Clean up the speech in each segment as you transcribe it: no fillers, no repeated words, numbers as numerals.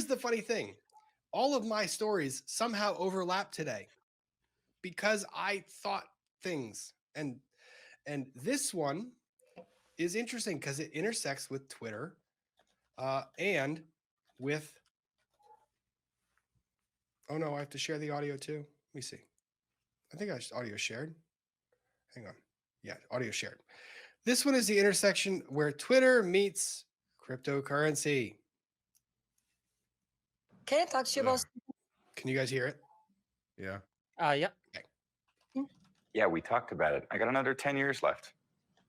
the funny thing. All of my stories somehow overlap today because I thought things. And this one is interesting because it intersects with Twitter and with, oh no, I have to share the audio too. Let me see. I think audio shared. Hang on. Yeah, audio shared. This one is the intersection where Twitter meets cryptocurrency. Can I talk to you about? Can you guys hear it? Yeah. Yep. Okay. Yeah, we talked about it. I got another 10 years left,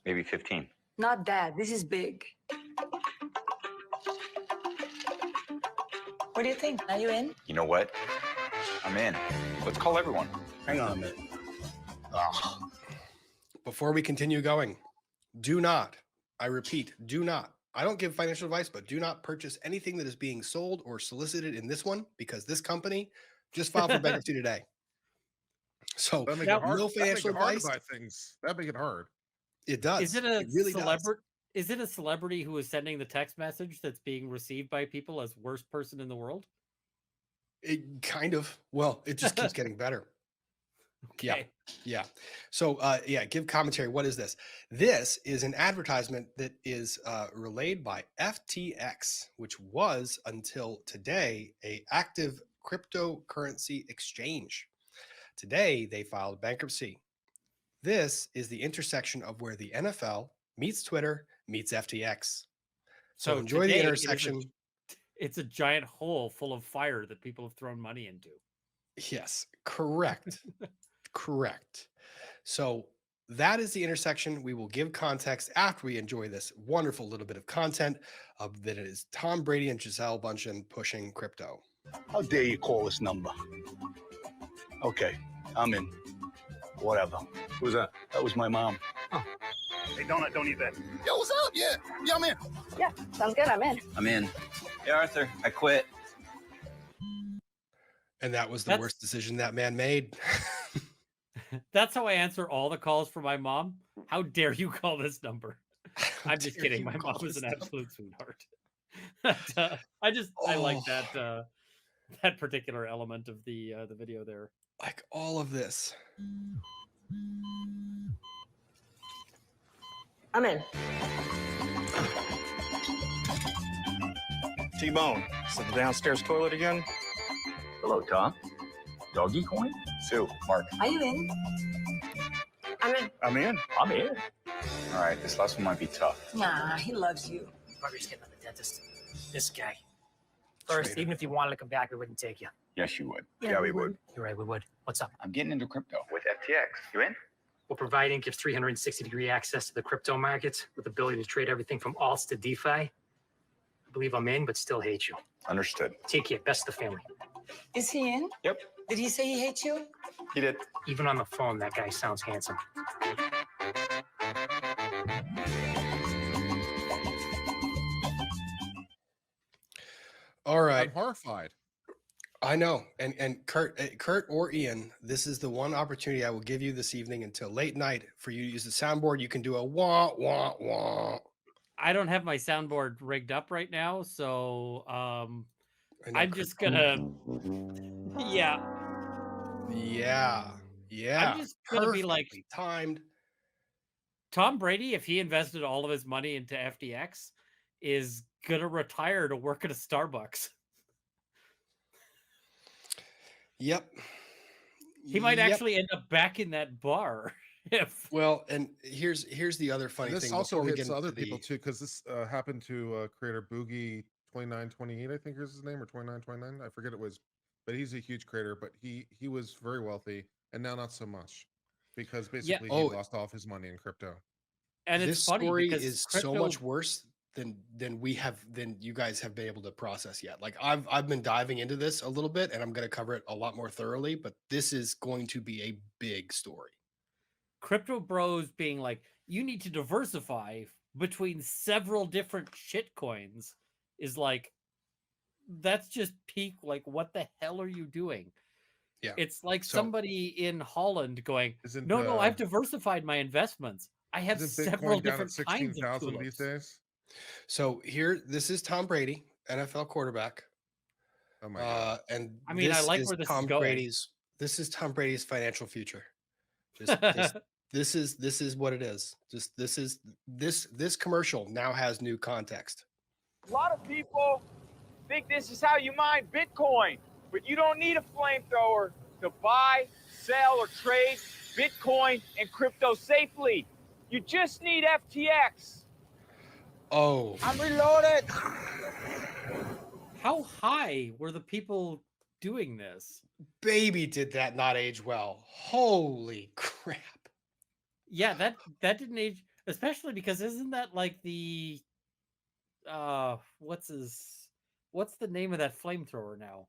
maybe 15. Not that. This is big. What do you think? Are you in? You know what? I'm in. Let's call everyone. Hang on a minute. Before we continue going, do not, I repeat, do not, I don't give financial advice, but do not purchase anything that is being sold or solicited in this one because this company just filed for bankruptcy today. So That make it hard. no financial advice. To buy things. That make it hard. It does. Is it a really celebrity? Is it a celebrity who is sending the text message that's being received by people as worst person in the world? It kind of. Well, it just keeps getting better. Okay. Yeah. So, yeah, give commentary. What is this? This is an advertisement that is relayed by FTX, which was until today a active cryptocurrency exchange. Today, they filed bankruptcy. This is the intersection of where the NFL meets Twitter meets FTX. So enjoy the intersection. It's a giant hole full of fire that people have thrown money into. Yes, correct. Correct. So that is the intersection. We will give context after we enjoy this wonderful little bit of content of that it is Tom Brady and Gisele Bündchen pushing crypto. How dare you call this number? Okay, I'm in. Whatever. Who's that? That was my mom. Oh. Hey, don't eat that. Yo, what's up? Yeah, I'm in. Yeah, sounds good. I'm in. I'm in. Hey, Arthur, I quit. And that was the worst decision that man made. That's how I answer all the calls for my mom. How dare you call this number? I'm just kidding. My mom is an absolute sweetheart. I like that that particular element of the video there. Like all of this. I'm in. T-Bone, is it the downstairs toilet again? Hello, Tom. Doggy coin? Sue, Mark. Are you in? I'm in. I'm in. I'm in. All right, this last one might be tough. Nah, he loves you. Probably just getting on the dentist. This guy. First, even if you wanted to come back, we wouldn't take you. Yes, you would. Yeah, we would. You're right, we would. What's up? I'm getting into crypto with FTX. You in? We're providing gives 360-degree access to the crypto markets with the ability to trade everything from alts to DeFi. I believe I'm in, but still hate you. Understood. Take care. Best of the family. Is he in? Yep. Did he say he hates you? He did. Even on the phone, that guy sounds handsome. All right. I'm horrified. I know. And Kurt or Ian, this is the one opportunity I will give you this evening until late night for you to use the soundboard. You can do a wah, wah, wah. I don't have my soundboard rigged up right now, so I'm just Kurt. gonna Yeah. I'm just gonna be like timed. Tom Brady, if he invested all of his money into FTX, is gonna retire to work at a Starbucks. Yep. He might actually end up back in that bar. Well, and here's the other funny This thing. also hits other people too, because this happened to creator Boogie 2928, I think is his name, or 2929. I forget it was, but he's a huge creator. But he was very wealthy, and now not so much, because basically he lost all of his money in crypto. And this it's funny story because is so much worse than you guys have been able to process yet. Like I've been diving into this a little bit, and I'm going to cover it a lot more thoroughly. But this is going to be a big story. Crypto bros being like, you need to diversify between several different shit coins is like, that's just peak. Like, what the hell are you doing? Yeah. It's like somebody in Holland going, no, I've diversified my investments. I have several different kinds of these days. So this is Tom Brady, NFL quarterback. Oh my god. And I mean, I this like is where this is Tom going. Brady's. This is Tom Brady's financial future. Just this is what it is. Just this commercial now has new context. A lot of people think this is how you mine Bitcoin, but you don't need a flamethrower to buy, sell, or trade Bitcoin and crypto safely. You just need FTX. Oh, I'm reloaded. How high were the people doing this? baby, did that not age well? Holy crap! Yeah, that didn't age, especially because isn't that like the what's the name of that flamethrower now?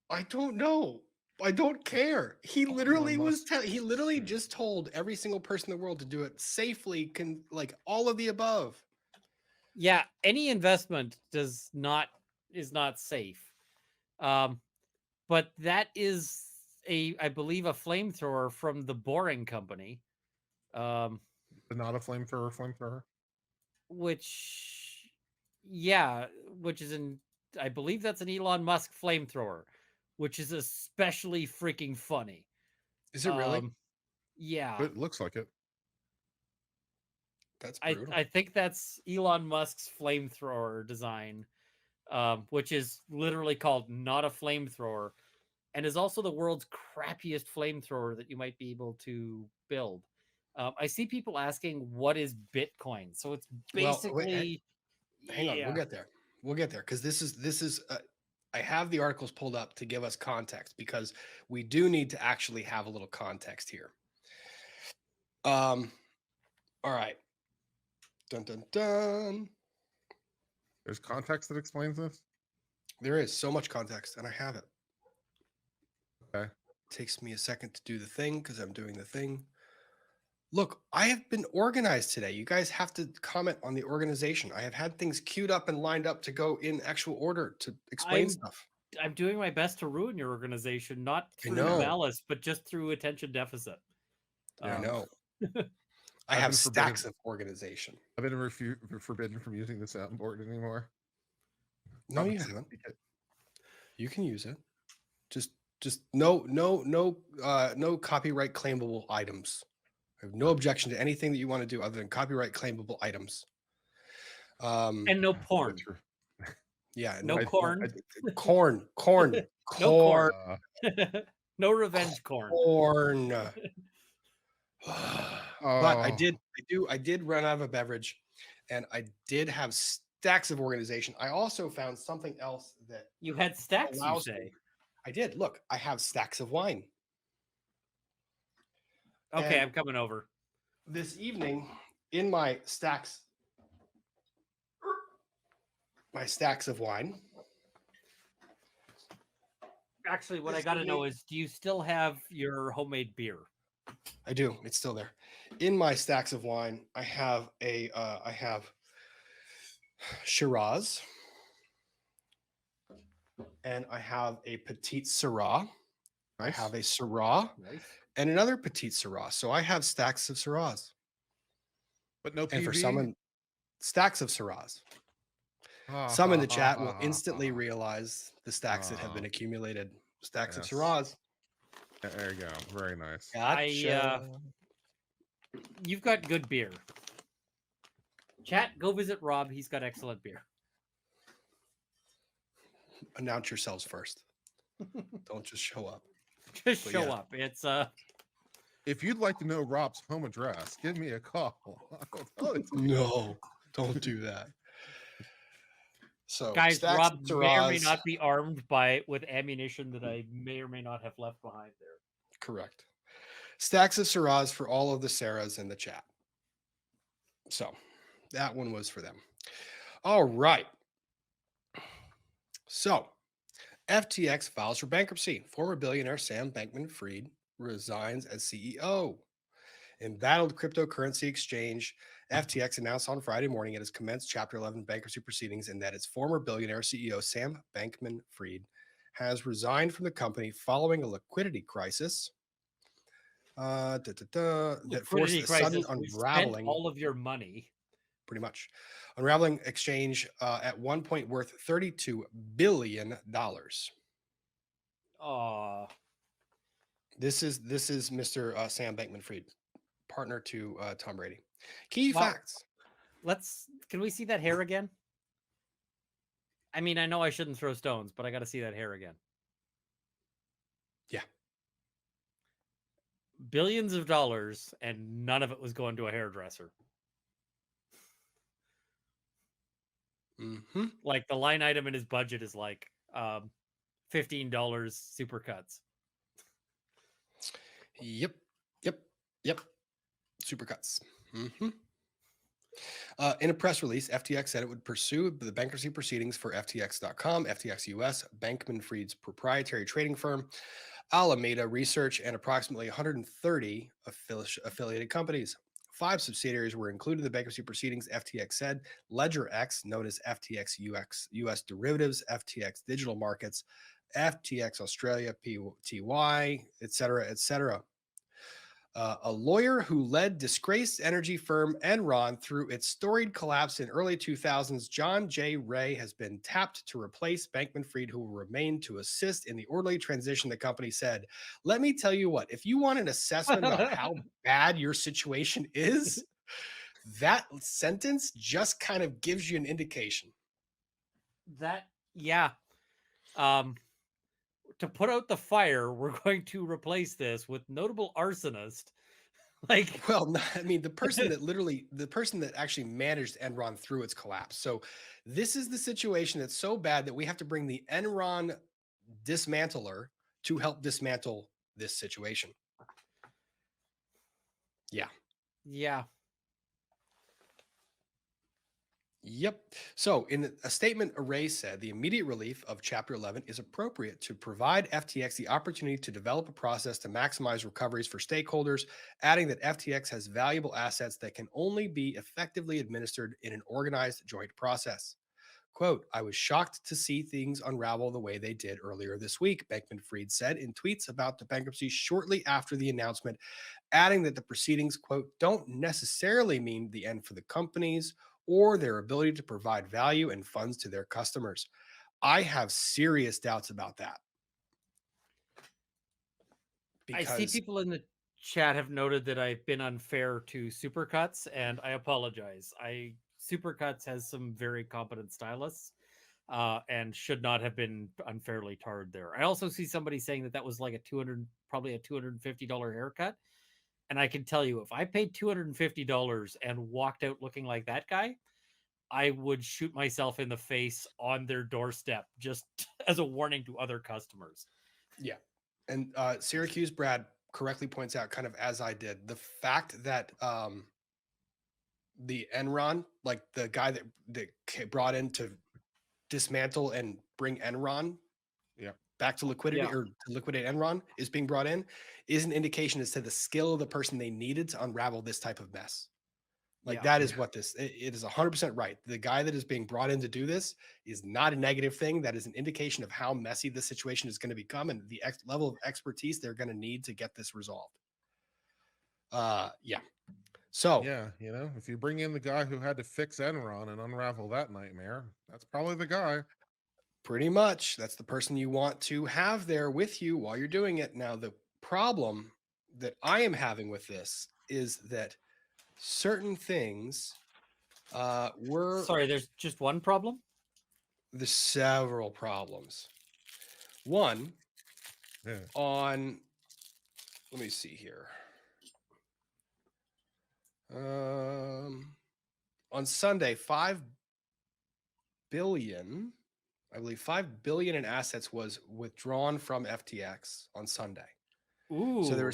I don't know. I don't care. He literally was. Musk. He literally just told every single person in the world to do it safely. Like all of the above. Yeah, any investment is not safe. But that is I believe a flamethrower from the Boring Company. Not a flamethrower. Which is I believe that's an Elon Musk flamethrower, which is especially freaking funny. Is it really? Yeah. It looks like it. That's brutal. I think that's Elon Musk's flamethrower design, which is literally called not a flamethrower, and is also the world's crappiest flamethrower that you might be able to build. I see people asking, what is Bitcoin? So it's basically... hang on, we'll get there. We'll get there because this is. I have the articles pulled up to give us context because we do need to actually have a little context here. All right. Dun dun dun. There's context that explains this. There is so much context, and I have it. Okay. It takes me a second to do the thing because I'm doing the thing. Look, I have been organized today. You guys have to comment on the organization. I have had things queued up and lined up to go in actual order to explain stuff. I'm doing my best to ruin your organization, not through know. malice, but just through attention deficit. I know. I have stacks of organization. I've been forbidden from using the soundboard anymore. No, you haven't. You can use it. Just no copyright claimable items. I have no objection to anything that you want to do other than copyright claimable items. And no porn. Yeah, no corn. Corn. No corn. No revenge corn. Corn. But I did run out of a beverage, and I did have stacks of organization. I also found something else that you had stacks. You say? I did. Look, I have stacks of wine. Okay, and I'm coming over. This evening, in my stacks of wine. Actually, what I got to know is, do you still have your homemade beer? I do. It's still there. In my stacks of wine, I have Shiraz, and I have a Petite Syrah. Nice. I have a Syrah, and another Petite Syrah. So I have stacks of Syrahs. But no PV? And for some, stacks of Syrahs. Some in the chat will instantly realize the stacks that have been accumulated. Stacks of Syrahs. There you go. Very nice. Gotcha. You've got good beer. Chat, go visit Rob. He's got excellent beer. Announce yourselves first. Don't just show up. Just show up. It's If you'd like to know Rob's home address, give me a call. No, don't do that. So, guys, Rob may or may not be armed with ammunition that I may or may not have left behind there. Correct. Stacks of Syrahs for all of the Sarahs in the chat. So that one was for them. All right. So FTX files for bankruptcy. Former billionaire Sam Bankman-Fried resigns as CEO. Embattled cryptocurrency exchange FTX announced on Friday morning it has commenced Chapter 11 bankruptcy proceedings and that its former billionaire CEO Sam Bankman-Fried has resigned from the company following a liquidity crisis that forced a sudden unraveling. All of your money. Pretty much. Unraveling exchange at one point worth $32 billion. Oh, This is Mr. Sam Bankman-Fried, partner to Tom Brady. Key Wow. facts. Can we see that hair again? I mean, I know I shouldn't throw stones, but I got to see that hair again. Yeah. Billions of dollars, and none of it was going to a hairdresser. Mm-hmm. Like the line item in his budget is like $15 supercuts. Yep. Supercuts. Mm-hmm. In a press release, FTX said it would pursue the bankruptcy proceedings for FTX.com, FTX US, Bankman-Fried's proprietary trading firm, Alameda Research, and approximately 130 affiliated companies. 5 subsidiaries were included in the bankruptcy proceedings, FTX said. LedgerX, known as FTX US Derivatives, FTX Digital Markets, FTX Australia, PTY, etc. A lawyer who led disgraced energy firm Enron through its storied collapse in early 2000s, John J. Ray, has been tapped to replace Bankman-Fried, who will remain to assist in the orderly transition, the company said. Let me tell you what, if you want an assessment about how bad your situation is, that sentence just kind of gives you an indication. Yeah. To put out the fire, we're going to replace this with notable arsonist. Like, well, I mean, the person that actually managed Enron through its collapse. So this is the situation that's so bad that we have to bring the Enron dismantler to help dismantle this situation. Yeah. Yep. So, in a statement, Array said the immediate relief of Chapter 11 is appropriate to provide FTX the opportunity to develop a process to maximize recoveries for stakeholders, adding that FTX has valuable assets that can only be effectively administered in an organized joint process. Quote, I was shocked to see things unravel the way they did earlier this week, Bankman-Fried said in tweets about the bankruptcy shortly after the announcement, adding that the proceedings, quote, don't necessarily mean the end for the companies or their ability to provide value and funds to their customers. I have serious doubts about that. I see people in the chat have noted that I've been unfair to Supercuts, and I apologize. Supercuts has some very competent stylists, and should not have been unfairly tarred there. I also see somebody saying that was like probably a $250 haircut. And I can tell you, if I paid $250 and walked out looking like that guy, I would shoot myself in the face on their doorstep, just as a warning to other customers. Yeah. And Syracuse Brad correctly points out, kind of as I did, the fact that the Enron, like the guy that brought in to dismantle and bring Enron back to liquidity or to liquidate Enron, is being brought in, is an indication as to the skill of the person they needed to unravel this type of mess. Like that is what it is 100% right. The guy that is being brought in to do this is not a negative thing. That is an indication of how messy the situation is going to become and the level of expertise they're going to need to get this resolved. Yeah. So yeah, if you bring in the guy who had to fix Enron and unravel that nightmare, that's probably the guy. Pretty much. That's the person you want to have there with you while you're doing it. Now, the problem that I am having with this is that certain things were... Sorry, there's just one problem? There's several problems. One, on... Let me see here. On Sunday, 5 billion... I believe 5 billion in assets was withdrawn from FTX on Sunday. Ooh. So there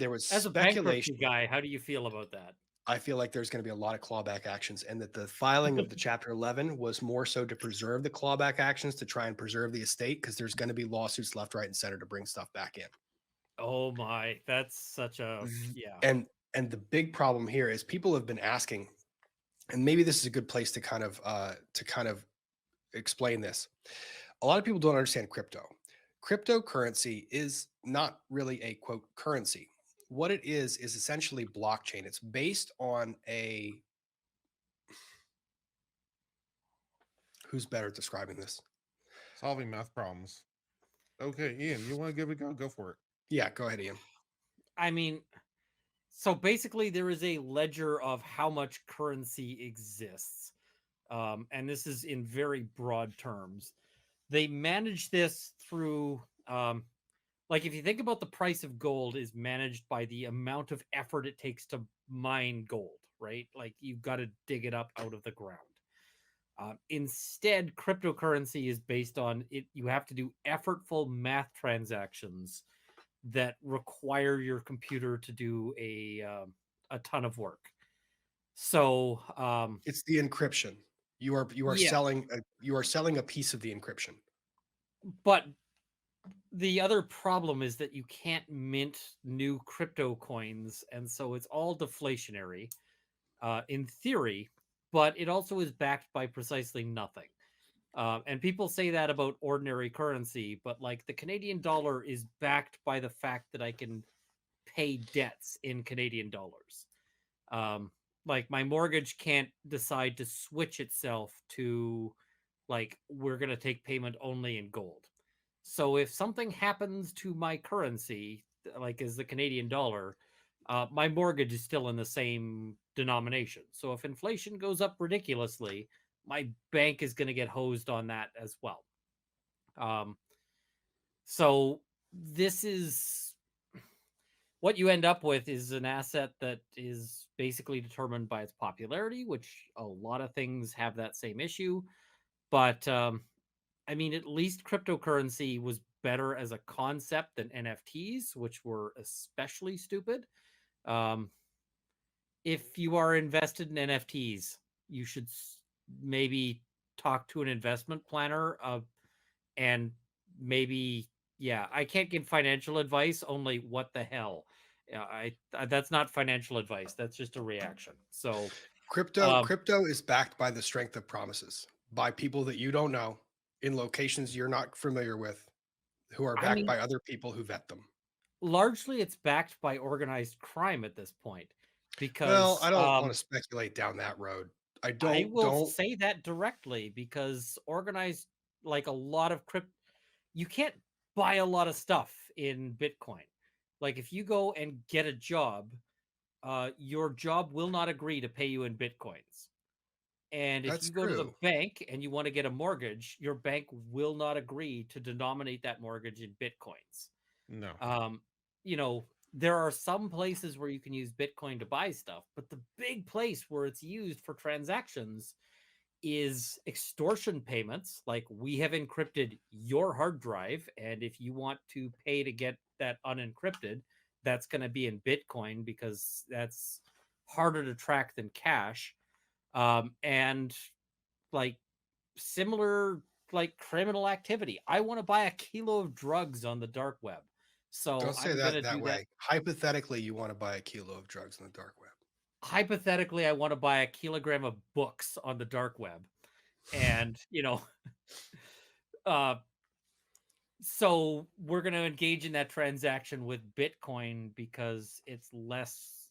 was as a bankruptcy guy, how do you feel about that? I feel like there's going to be a lot of clawback actions, and that the filing of the Chapter 11 was more so to preserve the clawback actions, to try and preserve the estate, because there's going to be lawsuits left, right, and center to bring stuff back in. Oh my, that's such a And the big problem here is people have been asking, and maybe this is a good place to kind of explain this. A lot of people don't understand crypto. Cryptocurrency is not really a, quote, currency. What it is essentially blockchain. It's based on a... Who's better at describing this? Solving math problems. Okay, Ian, you want to give it a go? Go for it. Yeah, go ahead, Ian. I mean, so basically, there is a ledger of how much currency exists. And this is in very broad terms. They manage this through, like, if you think about the price of gold is managed by the amount of effort it takes to mine gold, right? Like, you've got to dig it up out of the ground. Instead, cryptocurrency is based on it. You have to do effortful math transactions that require your computer to do a ton of work. So It's the encryption. You are yeah, selling a piece of the encryption. but the other problem is that you can't mint new crypto coins, and so it's all deflationary in theory, but it also is backed by precisely nothing. And people say that about ordinary currency, but like the Canadian dollar is backed by the fact that I can pay debts in Canadian dollars. Like my mortgage can't decide to switch itself to like we're going to take payment only in gold. So if something happens to my currency, like as the Canadian dollar, my mortgage is still in the same denomination. So if inflation goes up ridiculously, my bank is going to get hosed on that as well. So this is what you end up with is an asset that is basically determined by its popularity, which a lot of things have that same issue. But I mean, at least cryptocurrency was better as a concept than NFTs, which were especially stupid. If you are invested in NFTs, you should maybe talk to an investment planner and maybe, yeah, I can't give financial advice, only what the hell. I that's not financial advice. That's just a reaction. So Crypto is backed by the strength of promises by people that you don't know in locations you're not familiar with, who are I backed mean, by other people who vet them. largely it's backed by organized crime at this point Well, because I don't want to speculate down that road. I I don't will don't say that directly because organized, like a lot of you can't buy a lot of stuff in Bitcoin. Like if you go and get a job, your job will not agree to pay you in Bitcoins. And if That's you go to the true. bank and you want to get a mortgage, your bank will not agree to denominate that mortgage in Bitcoins. No. You know, there are some places where you can use Bitcoin to buy stuff, but the big place where it's used for transactions is extortion payments. Like we have encrypted your hard drive, and if you want to pay to get that unencrypted, that's going to be in Bitcoin because that's harder to track than cash. And like similar like criminal activity. I want to buy a kilo of drugs on the dark web. So Don't say I'm going to that do that. way. Hypothetically, you want to buy a kilo of drugs on the dark web. Hypothetically, I want to buy a kilogram of books on the dark web. And, uh, so we're going to engage in that transaction with Bitcoin because it's less,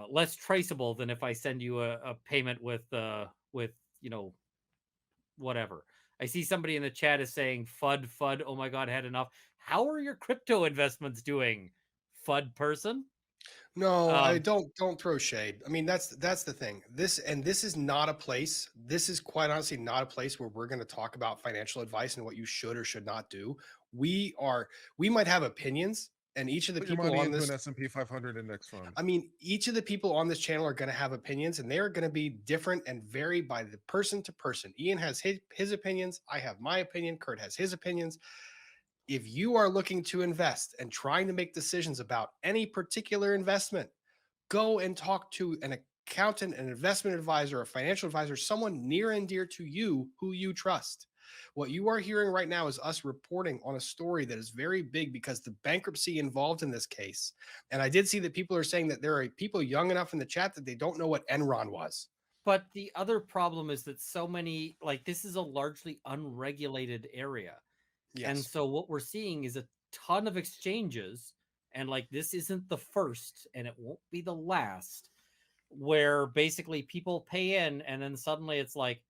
less traceable than if I send you a payment with, whatever. I see somebody in the chat is saying FUD. Oh my God, had enough. How are your crypto investments doing, FUD person? No, I don't throw shade. I mean, that's the thing. This is not a place. This is quite honestly not a place where we're going to talk about financial advice and what you should or should not do. We might have opinions, and each of the Put your people money on into this an S&P 500 index fund. I mean, each of the people on this channel are going to have opinions, and they are going to be different and vary by the person to person. Ian has his opinions. I have my opinion. Kurt has his opinions. If you are looking to invest and trying to make decisions about any particular investment, go and talk to an accountant, an investment advisor, a financial advisor, someone near and dear to you who you trust. What you are hearing right now is us reporting on a story that is very big because the bankruptcy involved in this case. And I did see that people are saying that there are people young enough in the chat that they don't know what Enron was. But the other problem is that so many, like this is a largely unregulated area. Yes. And so what we're seeing is a ton of exchanges, and like this isn't the first and it won't be the last, where basically people pay in and then suddenly it's like,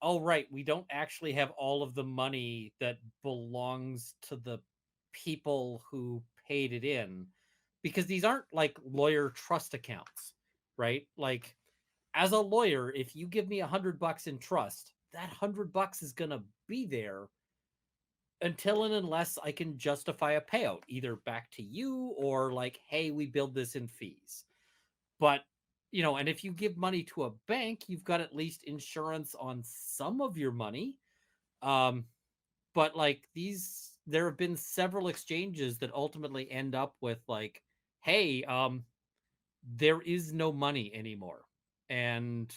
oh, right, we don't actually have all of the money that belongs to the people who paid it in, because these aren't like lawyer trust accounts, right? Like, as a lawyer, if you give me $100 in trust, that $100 is going to be there until and unless I can justify a payout, either back to you or like, hey, we billed this in fees. But, you know, and if you give money to a bank, you've got at least insurance on some of your money. But like there have been several exchanges that ultimately end up with like, hey, there is no money anymore. And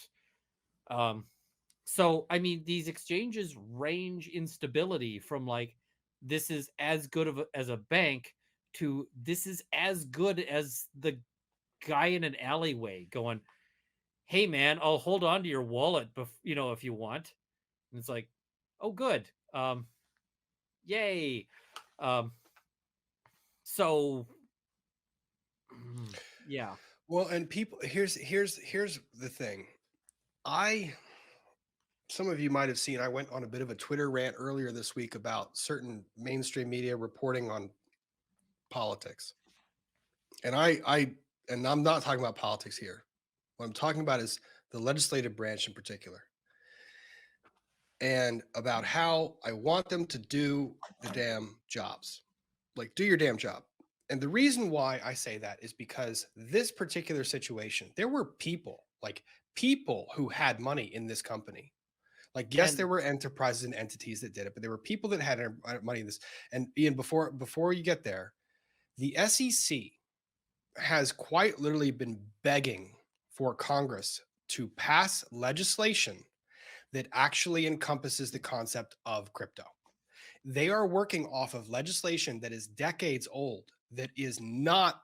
so, I mean, these exchanges range in stability from like, this is as good as a bank to this is as good as the guy in an alleyway going, hey, man, I'll hold on to your wallet, you know, if you want. And it's like, oh, good. Yay. So, yeah. Well, and people, here's the thing. Some of you might have seen, I went on a bit of a Twitter rant earlier this week about certain mainstream media reporting on politics. And and I'm not talking about politics here. What I'm talking about is the legislative branch in particular. And about how I want them to do the damn jobs. Like, do your damn job. And the reason why I say that is because this particular situation, there were people who had money in this company. Like, yes, there were enterprises and entities that did it, but there were people that had money in this. And Ian, before you get there, the SEC has quite literally been begging for Congress to pass legislation that actually encompasses the concept of crypto. They are working off of legislation that is decades old, that is not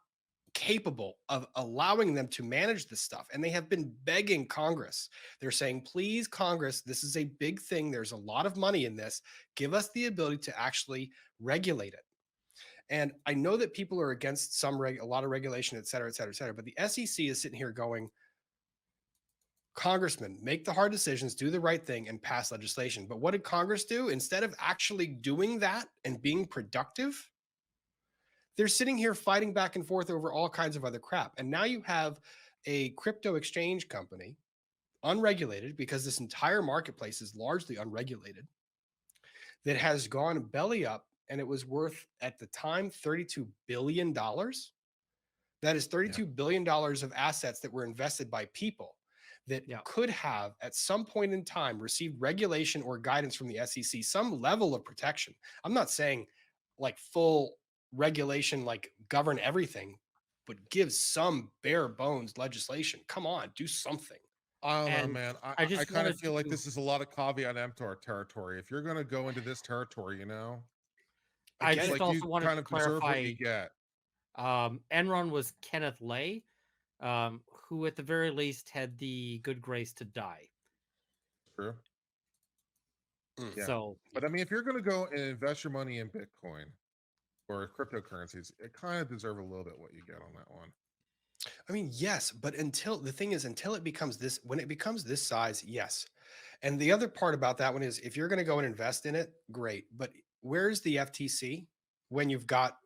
capable of allowing them to manage this stuff. And they have been begging Congress. They're saying, please, Congress, this is a big thing. There's a lot of money in this. Give us the ability to actually regulate it. And I know that people are against a lot of regulation, et cetera, et cetera, et cetera. But the SEC is sitting here going, Congressmen, make the hard decisions, do the right thing, and pass legislation. But what did Congress do? Instead of actually doing that and being productive, they're sitting here fighting back and forth over all kinds of other crap. And now you have a crypto exchange company, unregulated, because this entire marketplace is largely unregulated, that has gone belly up, and it was worth, at the time, $32 billion. That is $32 billion of assets that were invested by people that could have, at some point in time, received regulation or guidance from the SEC, some level of protection. I'm not saying like full regulation, like govern everything, but give some bare bones legislation. Come on, do something. I don't know, man. I kind of feel like this is a lot of caveat emptor territory. If you're going to go into this territory, you know, I just also wanted kind to of deserve clarify. what you get. Enron was Kenneth Lay, who at the very least had the good grace to die. True. Yeah. So, but I mean, if you're going to go and invest your money in Bitcoin or cryptocurrencies, it kind of deserves a little bit what you get on that one. I mean, yes, but until it becomes this, when it becomes this size, yes. And the other part about that one is, if you're going to go and invest in it, great. But where's the FTC when you've got,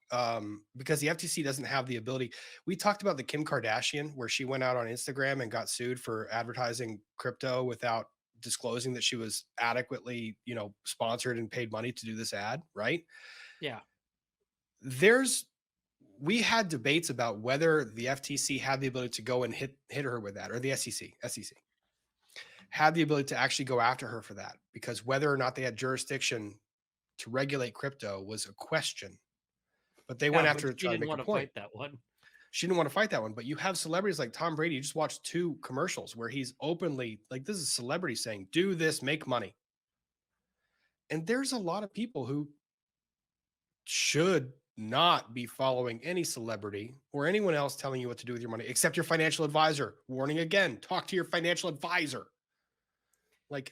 because the FTC doesn't have the ability. We talked about the Kim Kardashian, where she went out on Instagram and got sued for advertising crypto without disclosing that she was adequately, sponsored and paid money to do this ad, right? Yeah. We had debates about whether the FTC had the ability to go and hit her with that, or the SEC had the ability to actually go after her for that, because whether or not they had jurisdiction to regulate crypto was a question. But they went after her to try to make a point. She didn't want to fight that one. But you have celebrities like Tom Brady. You just watched 2 commercials where he's openly, like, this is a celebrity saying, do this, make money. And there's a lot of people who should not be following any celebrity or anyone else telling you what to do with your money, except your financial advisor. Warning again, talk to your financial advisor.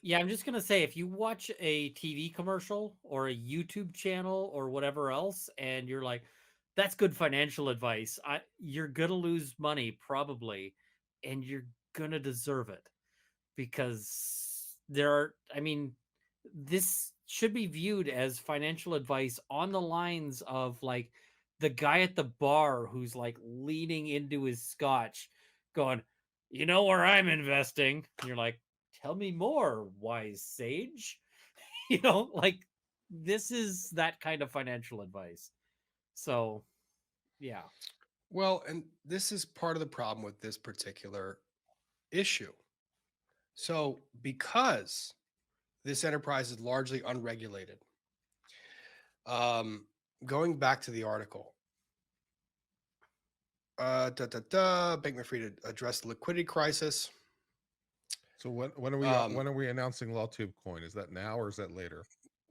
Yeah, I'm just going to say, if you watch a TV commercial or a YouTube channel or whatever else, and you're like, that's good financial advice, you're going to lose money probably, and you're going to deserve it, because I mean, this should be viewed as financial advice on the lines of like the guy at the bar who's like leaning into his scotch going, you know where I'm investing? And you're like, tell me more, wise sage. Like this is that kind of financial advice. So, yeah. Well, and this is part of the problem with this particular issue. So, because this enterprise is largely unregulated, going back to the article, Bankman-Fried addressed the liquidity crisis. So when are we announcing LawTube coin? Is that now or is that later?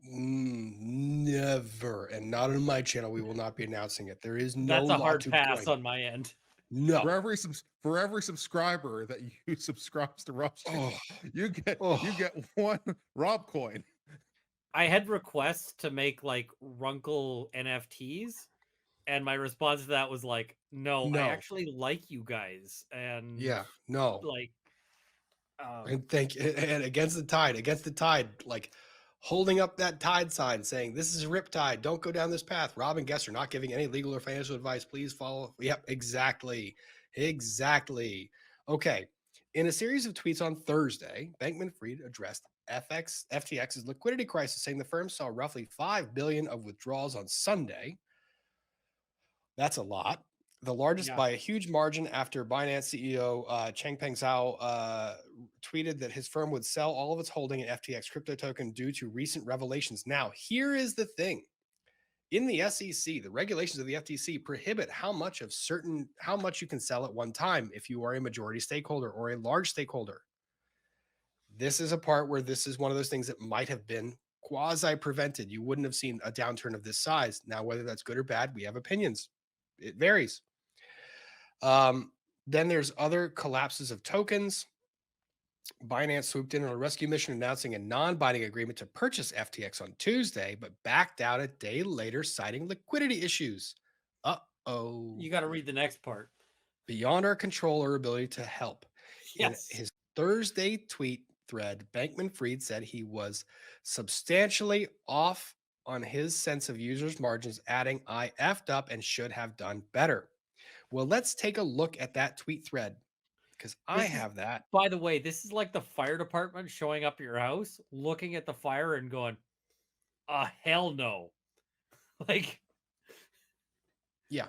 Never, and not on my channel. We will not be announcing it. There is no That's a hard LawTube pass coin. on my end. No. For every subscriber that you subscribes to Rob's channel, you get one Rob coin. I had requests to make like Runkle NFTs, and my response to that was like, no. I actually like you guys, and like, and against the tide, like holding up that tide sign saying this is Riptide, don't go down this path. Rob and guests are not giving any legal or financial advice. Please follow. Yep, exactly. Okay. In a series of tweets on Thursday, Bankman-Fried addressed FTX's liquidity crisis, saying the firm saw roughly $5 billion of withdrawals on Sunday. That's a lot. The largest by a huge margin after Binance CEO Changpeng Zhao tweeted that his firm would sell all of its holding in FTX crypto token due to recent revelations. Now, here is the thing. In the SEC, the regulations of the FTC prohibit how much you can sell at one time if you are a majority stakeholder or a large stakeholder. This is a part where this is one of those things that might have been quasi-prevented. You wouldn't have seen a downturn of this size. Now, whether that's good or bad, we have opinions. It varies. Then there's other collapses of tokens. Binance swooped in on a rescue mission announcing a non-binding agreement to purchase FTX on Tuesday, but backed out a day later, citing liquidity issues. Uh-oh. You got to read the next part. Beyond our control or ability to help. Yes. In his Thursday tweet thread, Bankman-Fried said he was substantially off on his sense of users' margins, adding, I effed up and should have done better. Well, let's take a look at that tweet thread because I have that. By the way, this is like the fire department showing up at your house, looking at the fire and going, hell no. Like, yeah.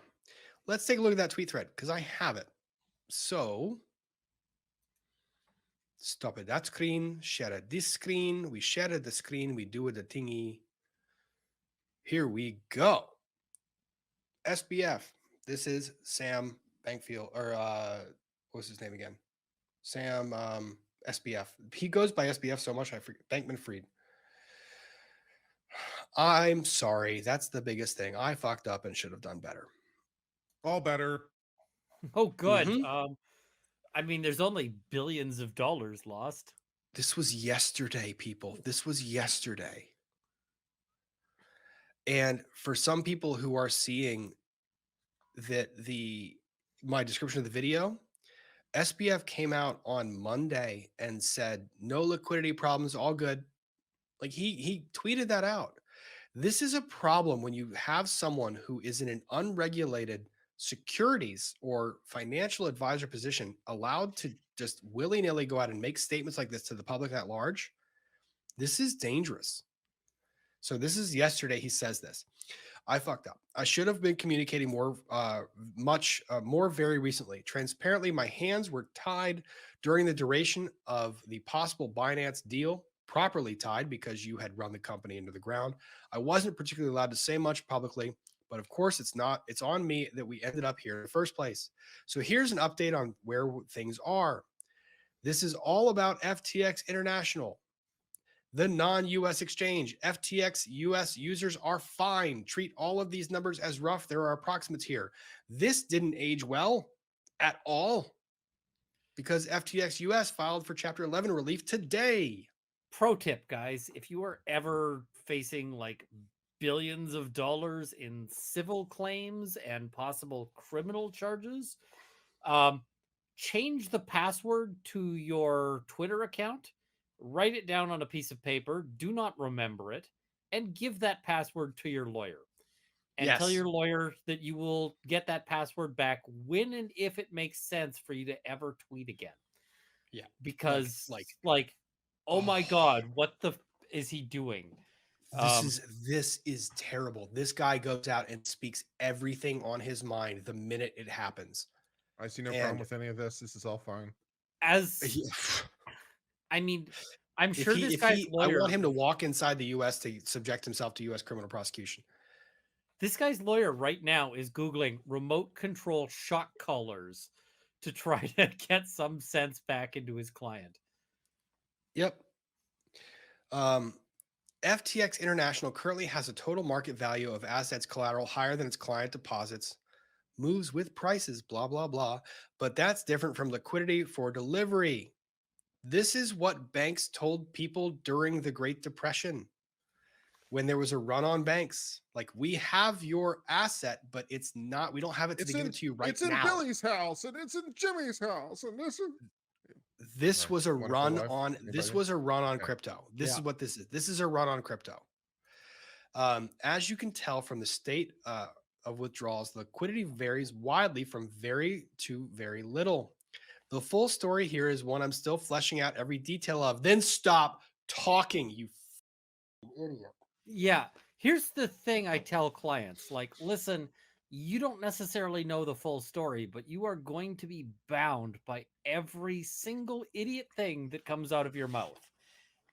Let's take a look at that tweet thread because I have it. So, stop it that screen, share it this screen. We share it the screen, we do it the thingy. Here we go. SBF. This is Sam Bankfield, or what's his name again? Sam SBF. He goes by SBF so much I forget. Bankman-Fried. I'm sorry. That's the biggest thing. I fucked up and should have done better. All better. Oh, good. I mean, there's only billions of dollars lost. This was yesterday, people. This was yesterday. And for some people who are seeing that my description of the video, SBF came out on Monday and said, no liquidity problems, all good. Like he tweeted that out. This is a problem when you have someone who is in an unregulated securities or financial advisor position allowed to just willy-nilly go out and make statements like this to the public at large. This is dangerous. So this is yesterday. He says this. I fucked up. I should have been communicating much more very recently. Transparently, my hands were tied during the duration of the possible Binance deal, properly tied because you had run the company into the ground. I wasn't particularly allowed to say much publicly, but of course it's on me that we ended up here in the first place. So here's an update on where things are. This is all about FTX International. The non-US exchange. FTX US users are fine. Treat all of these numbers as rough. There are approximates here. This didn't age well at all because FTX US filed for Chapter 11 relief today. Pro tip, guys, if you are ever facing like billions of dollars in civil claims and possible criminal charges, change the password to your Twitter account write it down on a piece of paper, do not remember it, and give that password to your lawyer. And tell Yes. your lawyer that you will get that password back when and if it makes sense for you to ever tweet again. Yeah. Because, like oh my oh. God, what the is he doing? This is terrible. This guy goes out and speaks everything on his mind the minute it happens. I see no problem with any of this. This is all fine. As I mean, I'm sure this guy's I lawyer. want him to walk inside the U.S. to subject himself to U.S. criminal prosecution. This guy's lawyer right now is Googling remote control shot callers to try to get some sense back into his client. Yep. FTX International currently has a total market value of assets collateral higher than its client deposits, moves with prices, blah, blah, blah. But that's different from liquidity for delivery. This is what banks told people during the Great Depression when there was a run on banks. Like, we have your asset, but it's not, we don't have it to give it to you right now. It's in Billy's house and it's in Jimmy's house. And this was a run on crypto. This is what this is. This is a run on crypto. As you can tell from the state of withdrawals, liquidity varies widely from very to very little. The full story here is one I'm still fleshing out every detail of. Then stop talking, you idiot. Yeah. Here's the thing I tell clients, like, listen, you don't necessarily know the full story, but you are going to be bound by every single idiot thing that comes out of your mouth.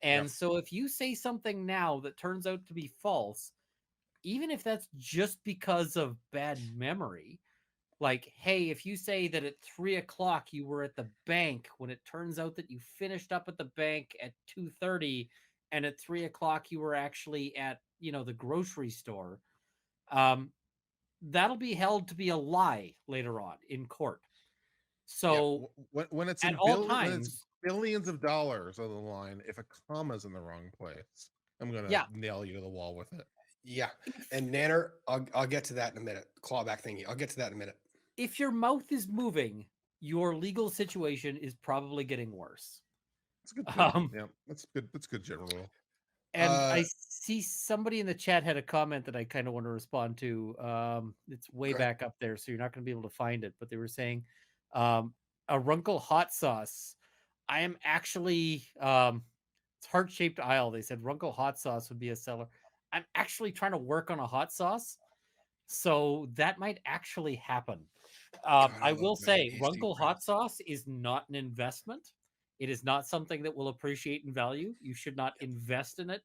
And so if you say something now that turns out to be false, even if that's just because of bad memory, like, hey, if you say that at 3 o'clock you were at the bank when it turns out that you finished up at the bank at 2:30 and at 3 o'clock you were actually at, the grocery store, that'll be held to be a lie later on in court. So when it's at in all times, billions of dollars on the line, if a comma's in the wrong place, I'm gonna nail you to the wall with it. Yeah. And Nanner, I'll get to that in a minute. Clawback thingy. I'll get to that in a minute. If your mouth is moving, your legal situation is probably getting worse. That's a good point. Yeah, that's good. That's good general rule. And I see somebody in the chat had a comment that I kind of want to respond to. It's way back up there, so you're not going to be able to find it. But they were saying, a Runkle hot sauce. I am actually, it's heart-shaped aisle. They said Runkle hot sauce would be a seller. I'm actually trying to work on a hot sauce, so that might actually happen. I will say Runkle hot sauce is not an investment. It is not something that will appreciate in value. You should not invest in it.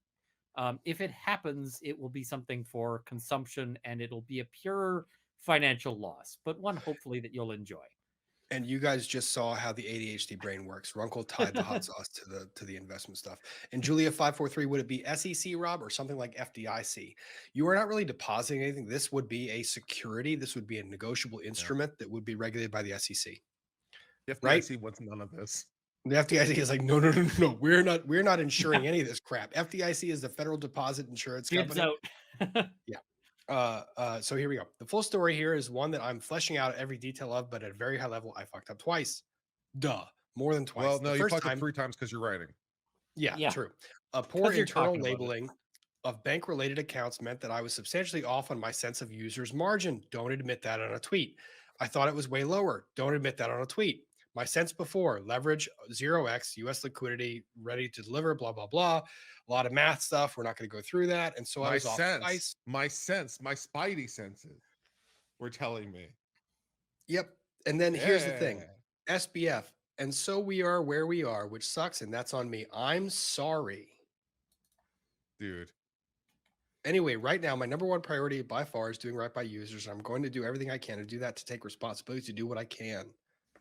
If it happens, it will be something for consumption and it'll be a pure financial loss, but one hopefully that you'll enjoy. And you guys just saw how the ADHD brain works. Runkle tied the hot sauce to the investment stuff. And Julia 543, would it be SEC, Rob, or something like FDIC? You are not really depositing anything. This would be a security. This would be a negotiable instrument that would be regulated by the SEC. The FDIC wants none of this. The FDIC is like, no. We're not insuring any of this crap. FDIC is the Federal Deposit Insurance Company. Yeah. So here we go. The full story here is one that I'm fleshing out every detail of, but at a very high level, I fucked up twice. Duh. More than twice. Well, no, you fucked up 3 times because you're writing. Yeah, true. A poor internal labeling of bank-related accounts meant that I was substantially off on my sense of user's margin. Don't admit that on a tweet. I thought it was way lower. Don't admit that on a tweet. My sense before, leverage 0x, US liquidity, ready to deliver, blah, blah, blah. A lot of math stuff. We're not going to go through that. And so I was off twice. My spidey senses were telling me. Yep. And then here's the thing. SBF. And so we are where we are, which sucks. And that's on me. I'm sorry. Dude. Anyway, right now, my number one priority by far is doing right by users. I'm going to do everything I can to do that, to take responsibility, to do what I can.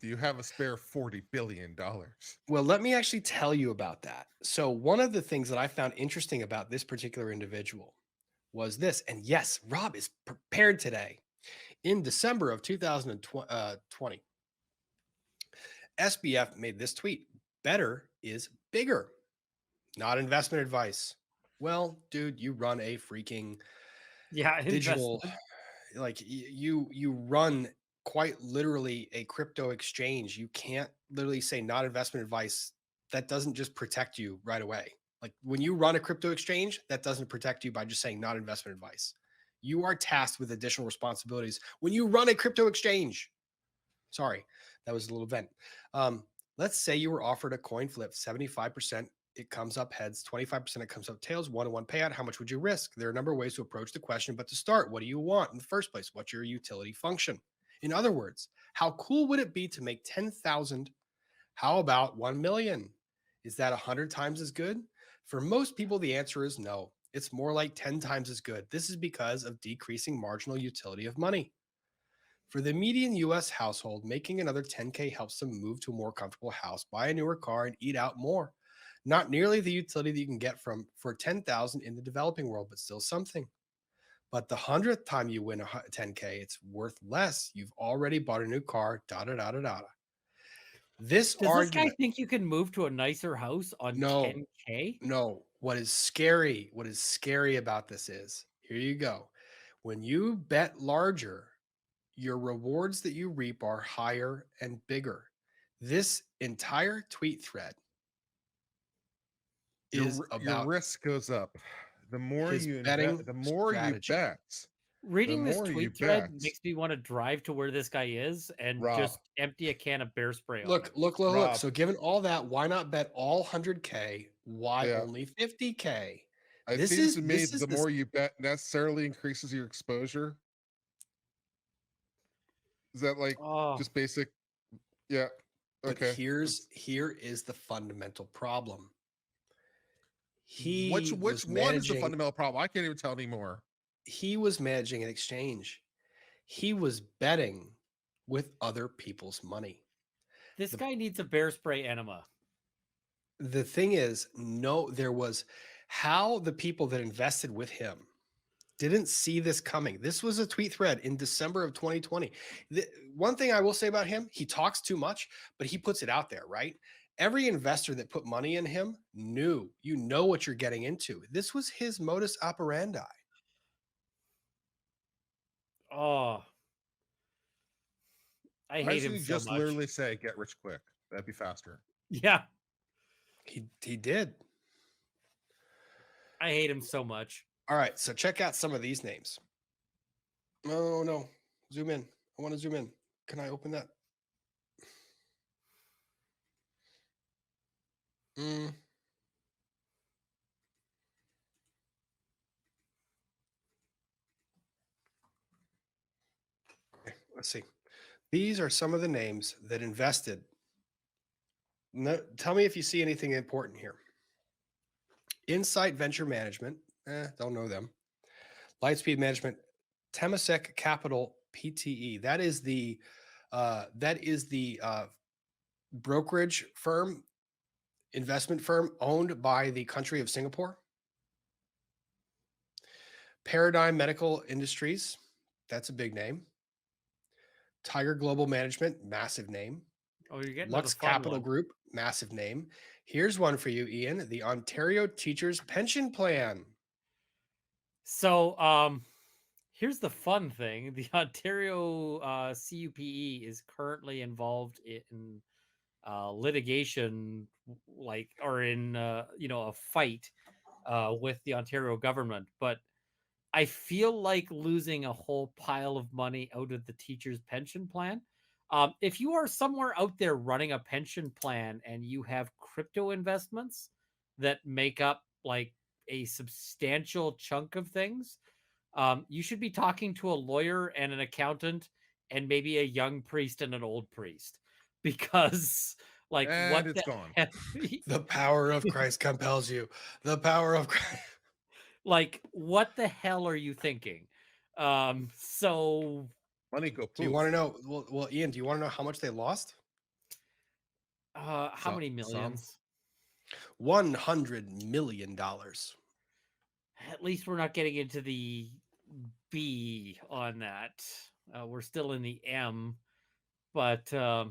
Do you have a spare $40 billion? Well, let me actually tell you about that. So one of the things that I found interesting about this particular individual was this. And yes, Rob is prepared today. In December of 2020, SBF made this tweet. Better is bigger. Not investment advice. Well, dude, you run a freaking digital, like you run quite literally a crypto exchange. You can't literally say not investment advice that doesn't just protect you right away. Like when you run a crypto exchange, that doesn't protect you by just saying not investment advice. You are tasked with additional responsibilities when you run a crypto exchange. Sorry, that was a little vent. Let's say you were offered a coin flip, 75%, it comes up heads, 25% it comes up tails, 1-to-1 payout. How much would you risk? There are a number of ways to approach the question, but to start, what do you want in the first place? What's your utility function? In other words, how cool would it be to make 10,000? How about 1 million? Is that 100 times as good? For most people, the answer is no. It's more like 10 times as good. This is because of decreasing marginal utility of money. For the median US household, making another 10K helps them move to a more comfortable house, buy a newer car, and eat out more. Not nearly the utility that you can get for 10,000 in the developing world, but still something. But the 100th time you win a 10K, it's worth less. You've already bought a new car, da da da da da. This Does this guy argument, think you can move to a nicer house on no, 10K? no. What is scary about this is, here you go. When you bet larger, your rewards that you reap are higher and bigger. This entire tweet thread is Your about risk goes up. The more his you betting invest, the more you strategy. bet. Reading this more you tweet thread bet. makes me want to drive to where this guy is and Rob. just empty a can of bear spray on Look, him. look. Rob. So given all that, why not bet all 100K? Why Yeah. only 50K? It seems to me the more you bet necessarily increases your exposure. Is that like just basic? Yeah. But Okay. here is the fundamental problem. Which one is the fundamental problem? I can't even tell anymore. He was managing an exchange. He was betting with other people's money. This guy needs a bear spray enema. The thing is, there was how the people that invested with him didn't see this coming. This was a tweet thread in December of 2020. One thing I will say about him, he talks too much, but he puts it out there, right? Every investor that put money in him knew, you know what you're getting into. This was his modus operandi. Oh, I hate him so just much. literally say get rich quick. That'd be faster. Yeah. He did. I hate him so much. All right, so check out some of these names. Oh no, zoom in. I want to zoom in. Can I open that? Okay, let's see. These are some of the names that invested. No, tell me if you see anything important here. Insight Venture Management, don't know them. Lightspeed Management, Temasek Capital PTE. That is the brokerage firm, investment firm owned by the country of Singapore. Paradigm Medical Industries, that's a big name. Tiger Global Management, massive name. Oh, you're getting Lux Capital Group, massive name. Here's one for you, Ian, the Ontario Teachers Pension Plan. So, here's the fun thing. The Ontario CUPE is currently involved in litigation, or in, a fight with the Ontario government. But I feel like losing a whole pile of money out of the teacher's pension plan. If you are somewhere out there running a pension plan and you have crypto investments that make up like a substantial chunk of things, you should be talking to a lawyer and an accountant and maybe a young priest and an old priest, because It's gone. The power of Christ compels you. The power of Christ. Like, what the hell are you thinking? So money go poof. Do you want to know? Well, Ian, do you want to know how much they lost? How many millions? $100 million. At least we're not getting into the B on that. We're still in the M, but yeah,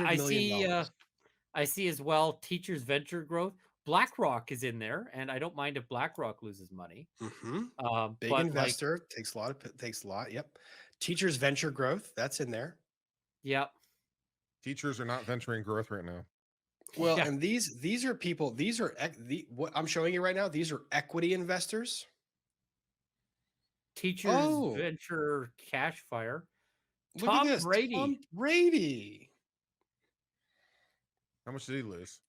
I see. I see as well. Teachers Venture Growth. BlackRock is in there, and I don't mind if BlackRock loses money. Big investor, takes a lot. Yep. Teachers Venture Growth, that's in there. Yep. Teachers are not venturing growth right now. Well, Yeah. and these are people. These are what I'm showing you right now. These are equity investors. Teachers Oh, venture cash fire. look at Tom this. Brady. Tom Brady. How much did he lose?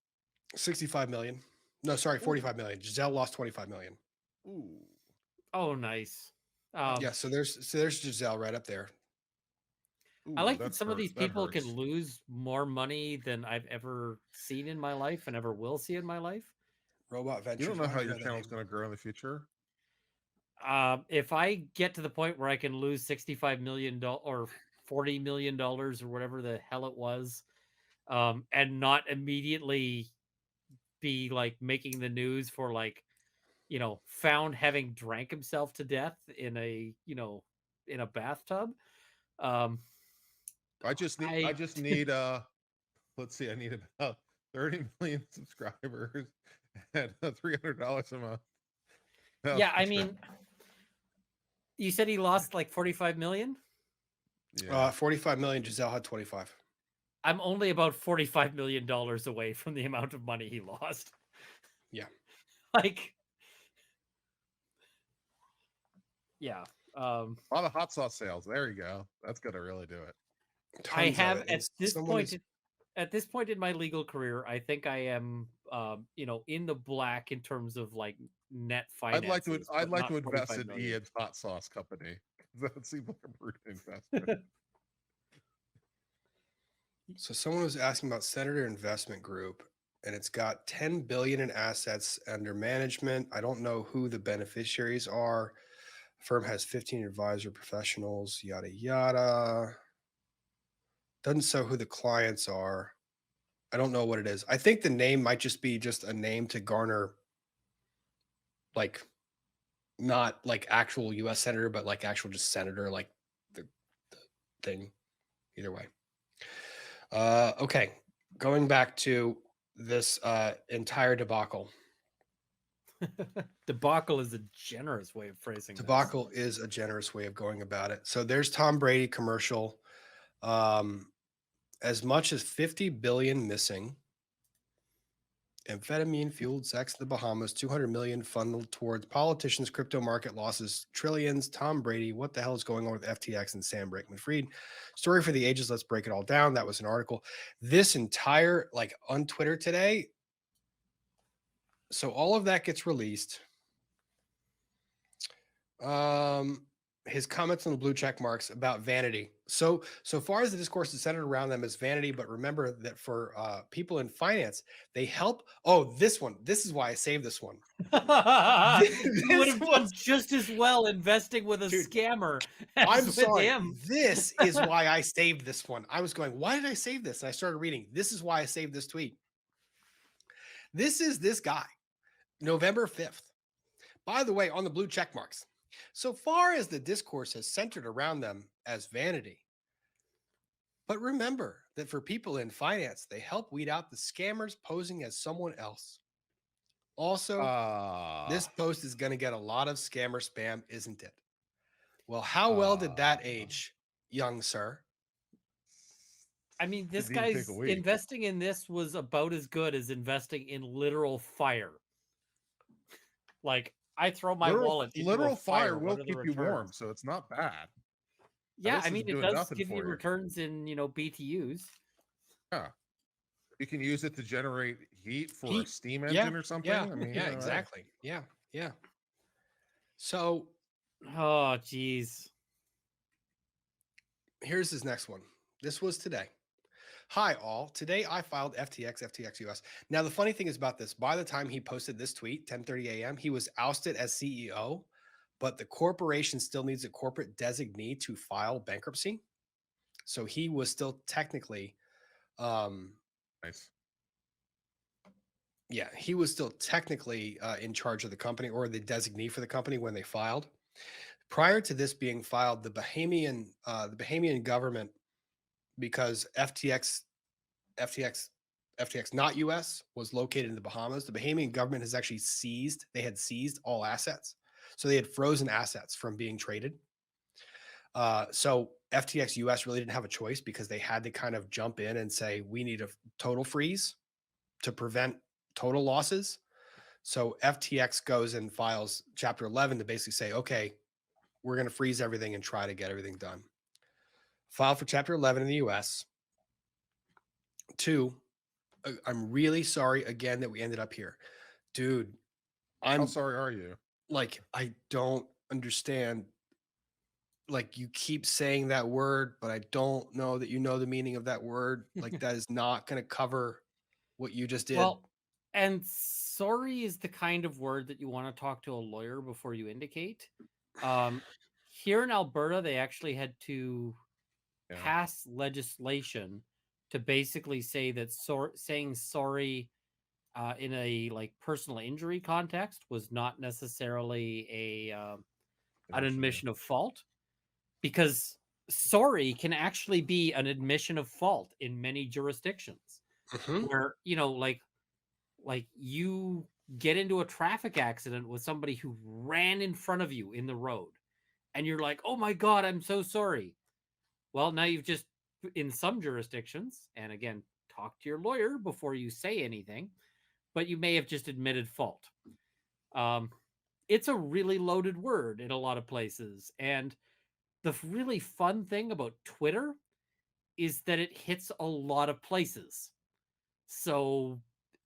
65 million. No, sorry, 45 million. Giselle lost 25 million. Ooh. Oh, nice. Yeah, so there's Giselle right up there. I like that that's some of hurt. these That people can hurts. lose more money than I've ever seen in my life and ever will see in my life. Robot Ventures. You don't know Why how do I your that channel's name? going to grow in the future. If I get to the point where I can lose $65 million or $40 million or whatever the hell it was, and not immediately be like making the news for like, found having drank himself to death in a, in a bathtub. I just need let's see, I need about 30 million subscribers and $300 a month. Yeah, I mean, you said he lost like 45 million? Yeah. 45 million. Giselle had 25. I'm only about $45 million away from the amount of money he lost. Yeah. Like, yeah. A lot of hot sauce sales. There you go. That's gonna really do it. I Tons have of it. And at this someone point is- at this point in my legal career, I think I am in the black in terms of like net finances. I'd like but to not invest 45 in million. Ian's hot sauce company. That seems like a prudent investment. So someone was asking about Senator Investment Group, and it's got 10 billion in assets under management. I don't know who the beneficiaries are. Firm has 15 advisor professionals, yada yada. Doesn't show who the clients are. I don't know what it is. I think the name might just be just a name to garner, like, not like actual U.S. senator, but like actual just senator, like the thing. Either way. Okay, going back to this this debacle. Debacle is a generous way of phrasing this. Debacle is a generous way of going about it. So there's Tom Brady commercial. As much as 50 billion missing. Amphetamine fueled sex in the Bahamas, 200 million funneled towards politicians, crypto market losses, trillions. Tom Brady, what the hell is going on with FTX and Sam Bankman-Fried? Story for the ages. Let's break it all down. That was an article. This entire, like on Twitter today. So all of that gets released. His comments on the blue check marks about vanity. So far as the discourse is centered around them as vanity, but remember that for people in finance, they help. Oh, this one. This is why I saved this one. You would have done just as well investing with a scammer as I'm with sorry. him. This is why I saved this one. I was going, why did I save this? And I started reading. This is why I saved this tweet. This is this guy, November 5th. By the way, on the blue check marks. So far as the discourse has centered around them as vanity. But remember that for people in finance, they help weed out the scammers posing as someone else. Also, this post is going to get a lot of scammer spam, isn't it? Well, how well did that age, young sir? I mean, this Didn't even guy's take a week. investing in this was about as good as investing in literal fire. Like, I throw my wallet into literal a fire. fire will What are the keep you warm, returns? so it's not bad. Yeah, This I is mean, it doing does nothing give you for you. returns in, BTUs. Yeah. You can use it to generate heat for a Heat. steam engine or something. Yeah, I mean, yeah, exactly. Yeah. So Oh, geez. here's his next one. This was today. Hi, all. Today I filed FTX US. Now, the funny thing is about this, by the time he posted this tweet, 10:30 a.m., he was ousted as CEO, but the corporation still needs a corporate designee to file bankruptcy. So he was still technically, nice. Yeah, he was still technically in charge of the company or the designee for the company when they filed. Prior to this being filed, the Bahamian government, because FTX not US was located in the Bahamas, the Bahamian government has actually seized all assets. So they had frozen assets from being traded. So FTX US really didn't have a choice because they had to kind of jump in and say, we need a total freeze to prevent total losses. So FTX goes and files Chapter 11 to basically say, okay, we're going to freeze everything and try to get everything done. File for Chapter 11 in the US. 2, I'm really sorry again that we ended up here. Dude, How sorry are you? like, I don't understand. Like, you keep saying that word, but I don't know that you know the meaning of that word. Like, that is not going to cover what you just did. Well, and sorry is the kind of word that you want to talk to a lawyer before you indicate. Here in Alberta, they actually had to pass legislation to basically say that saying sorry in a like personal injury context was not necessarily an admission of fault, because sorry can actually be an admission of fault in many jurisdictions. Where, you know, like you get into a traffic accident with somebody who ran in front of you in the road and you're like, oh my God, I'm so sorry. Well, now you've just, in some jurisdictions, and again, talk to your lawyer before you say anything, but you may have just admitted fault. It's a really loaded word in a lot of places. And the really fun thing about Twitter is that it hits a lot of places. So,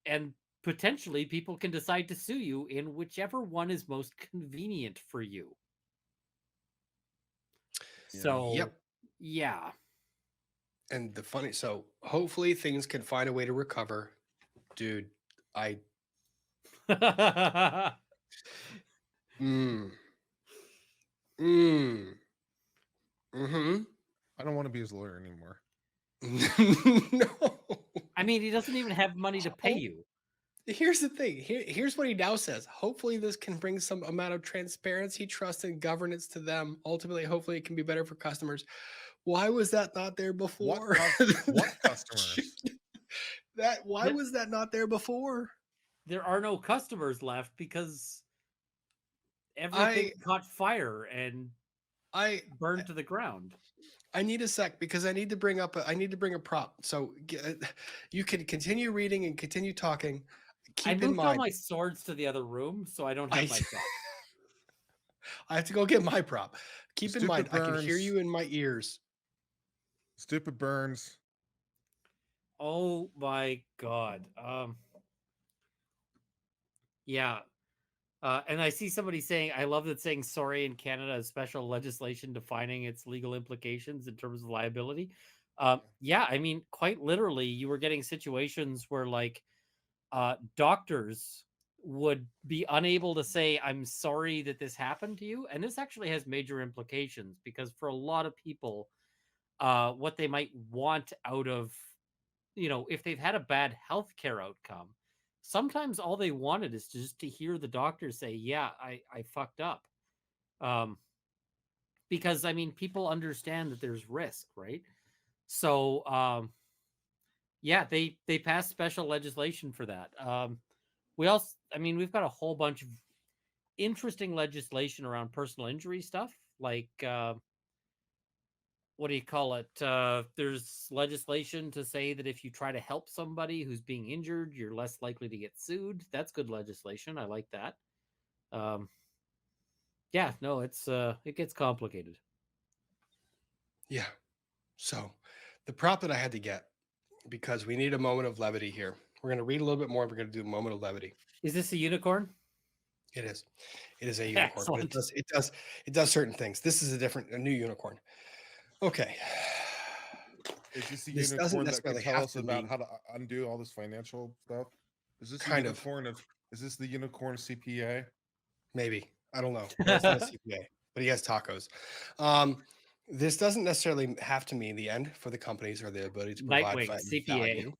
and potentially people can decide to sue you in whichever one is most convenient for you. So, Yep. yeah. And the funny, so hopefully things can find a way to recover. Dude, I I don't want to be his lawyer anymore. No. I mean, he doesn't even have money to pay you. Here's the thing. Here's what he now says. Hopefully this can bring some amount of transparency, trust, and governance to them. Ultimately, hopefully it can be better for customers. Why was that not there before? What customers? Why was that not there before? There are no customers left because everything caught fire and burned to the ground. I need a sec because I need to bring up a prop. So you can continue reading and continue talking. Keep in mind, all my swords to the other room, so I don't have my prop. I have to go get my prop. Keep in mind, I can hear you in my ears. Stupid Burns. Oh my God. Yeah. And I see somebody saying, I love that saying sorry in Canada is special legislation defining its legal implications in terms of liability. Yeah, I mean, quite literally, you were getting situations where like doctors would be unable to say, I'm sorry that this happened to you. And this actually has major implications because for a lot of people, what they might want out of, you know, if they've had a bad healthcare outcome, sometimes all they wanted is just to hear the doctor say, yeah, I fucked up. Because I mean, people understand that there's risk, right? So, yeah, they passed special legislation for that. We also, I mean, we've got a whole bunch of interesting legislation around personal injury stuff. Like, what do you call it? There's legislation to say that if you try to help somebody who's being injured, you're less likely to get sued. That's good legislation. I like that. Yeah, no, it gets complicated. Yeah. So the prop that I had to get, because we need a moment of levity here. We're going to read a little bit more. We're going to do a moment of levity. Is this a unicorn? It is. It is a unicorn. But it does certain things. This is a new unicorn. Okay. Is this the unicorn that can tell us about how to undo all this financial stuff? Is this kind of? Is this the unicorn CPA? Maybe. I don't know. No, it's not a CPA, but he has tacos. This doesn't necessarily have to mean the end for the companies or the ability to provide CPA.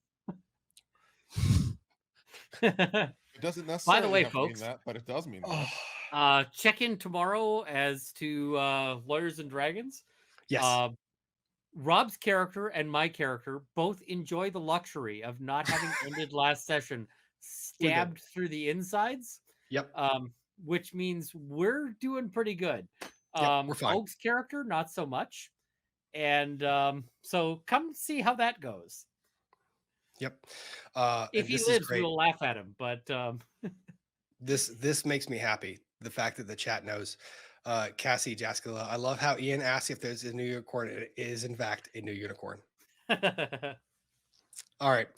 It doesn't necessarily By the way, have folks, to mean that, but it does mean that. Check in tomorrow as to Lawyers and Dragons. Yes. Rob's character and my character both enjoy the luxury of not having ended last session stabbed through the insides. Yep. Which means we're doing pretty good. Yep, we're fine. Oak's character, not so much. And so come see how that goes. Yep. If And he this is lives, great. we'll laugh at him. But This makes me happy. The fact that the chat knows. Cassie Jaskula, I love how Ian asks if there's a new unicorn. It is in fact a new unicorn. All right.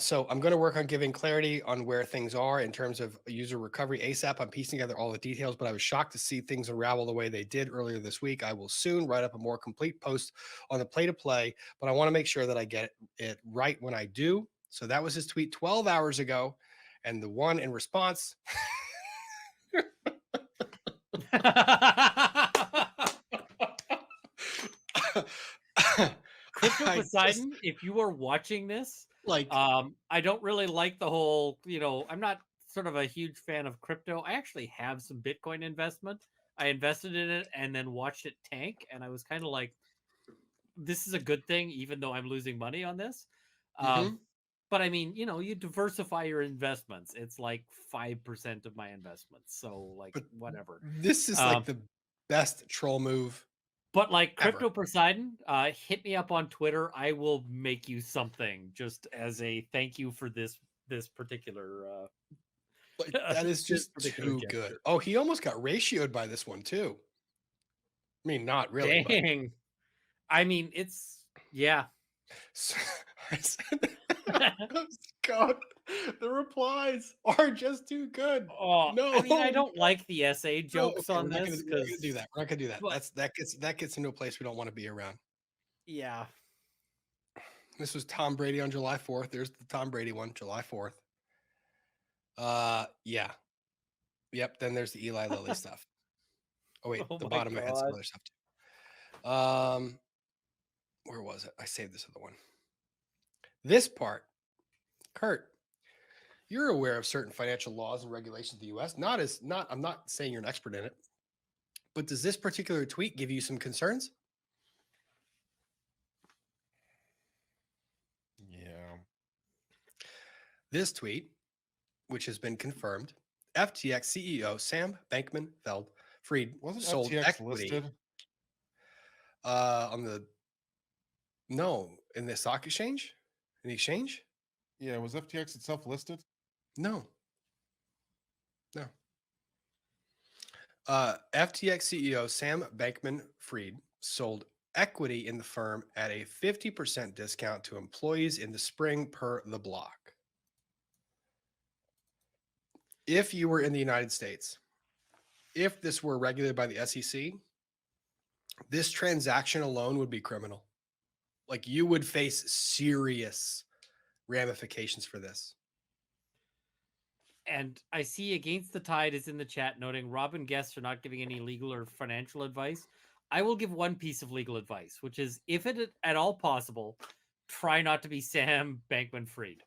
So I'm going to work on giving clarity on where things are in terms of user recovery ASAP. I'm piecing together all the details, but I was shocked to see things unravel the way they did earlier this week. I will soon write up a more complete post on the play to play, but I want to make sure that I get it right when I do. So that was his tweet 12 hours ago. And the one in response. Crypto I Poseidon, if you are watching this, like I don't really like the whole, I'm not sort of a huge fan of crypto. I actually have some Bitcoin investment. I invested in it and then watched it tank, and I was kind of like, this is a good thing, even though I'm losing money on this. Mhm. But I mean, you diversify your investments. It's like 5% of my investments. So like But whatever. this is like the best troll move. But like ever. Crypto Poseidon, hit me up on Twitter. I will make you something just as a thank you for this particular Like, that is this just particular too good. gesture. Oh, he almost got ratioed by this one too. I mean, not really, but Dang. I mean, it's yeah. I said, God, the replies are just too good. Oh, No, I mean, I don't like the SA no, jokes okay, on we're not this gonna do because that. We're not gonna do that. but That gets into a place we don't want to be around. yeah. This was Tom Brady on July 4th. There's the Tom Brady one, July 4th. Yeah. Yep. Then there's the Eli Lilly stuff. Oh wait, Oh the my bottom I had some God. other stuff too. Where was it? I saved this other one. This part, Kurt, you're aware of certain financial laws and regulations in the US. I'm not saying you're an expert in it, but does this particular tweet give you some concerns? Yeah. This tweet, which has been confirmed, FTX CEO Sam Bankman-Fried Wasn't sold FTX equity listed? in the stock exchange, in the exchange. Yeah, was FTX itself listed? No. FTX CEO Sam Bankman-Fried sold equity in the firm at a 50% discount to employees in the spring per the block. If you were in the United States, if this were regulated by the SEC, this transaction alone would be criminal. Like, you would face serious ramifications for this. And I see Against the Tide is in the chat noting Rob and guests are not giving any legal or financial advice. I will give one piece of legal advice, which is if it at all possible, try not to be Sam Bankman-Fried.